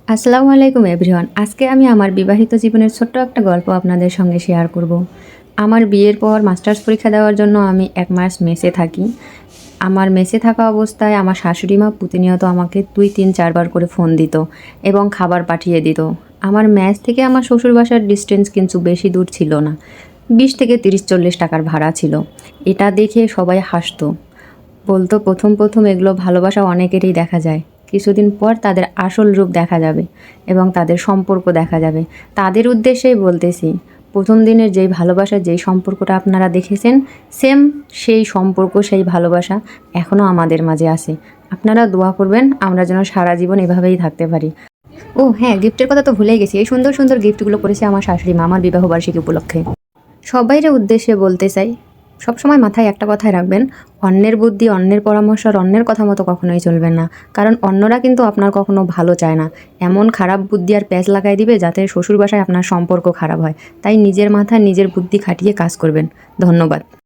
আসসালামু আলাইকুম এভরিওয়ান। আজকে আমি আমার বিবাহিত জীবনের ছোট্ট একটা গল্প আপনাদের সঙ্গে শেয়ার করব। আমার বিয়ের পর মাস্টার্স পরীক্ষা দেওয়ার জন্য আমি ১ মাস মেসে থাকি। আমার মেসে থাকা অবস্থায় আমার শাশুড়ি মা প্রতিনিয়ত আমাকে ২, ৩, ৪ বার করে ফোন দিত এবং খাবার পাঠিয়ে দিত। আমার মেস থেকে আমার শ্বশুর বাসার ডিসটেন্স কিন্তু বেশি দূর ছিল না। ২০ থেকে ৩০-৪০ টাকার ভাড়া ছিল। এটা দেখে সবাই হাসতো। বলতো প্রথম এগুলো ভালোবাসা অনেকেরই দেখা যায়। কিছুদিন পর তাদের আসল রূপ দেখা যাবে এবং তাদের সম্পর্ক দেখা যাবে। তাদের উদ্দেশ্যেই বলতেছি, ১ম দিনের যেই ভালোবাসা, যেই সম্পর্কটা আপনারা দেখেছেন, সেম সেই সম্পর্ক, সেই ভালোবাসা এখনও আমাদের মাঝে আছে। আপনারা দোয়া করবেন আমরা যেন সারা জীবন এভাবেই থাকতে পারি। ও হ্যাঁ, গিফটের কথা তো ভুলেই গেছি। এই সুন্দর গিফটগুলো করেছে আমার শাশুড়ি মা আমার বিবাহবার্ষিকী উপলক্ষে। সবাইরে উদ্দেশ্যে বলতে চাই, সবসময় মাথায় একটা কথাই রাখবেন, অন্যের বুদ্ধি, অন্যের পরামর্শ আর অন্যের কথা মতো কখনোই চলবেন না। কারণ অন্যরা কিন্তু আপনার কখনো ভালো চায় না। এমন খারাপ বুদ্ধি আর প্যাঁচ লাগাই দিবে যাতে শ্বশুর বাসায় আপনার সম্পর্ক খারাপ হয়। তাই নিজের মাথায় নিজের বুদ্ধি খাটিয়ে কাজ করবেন। ধন্যবাদ।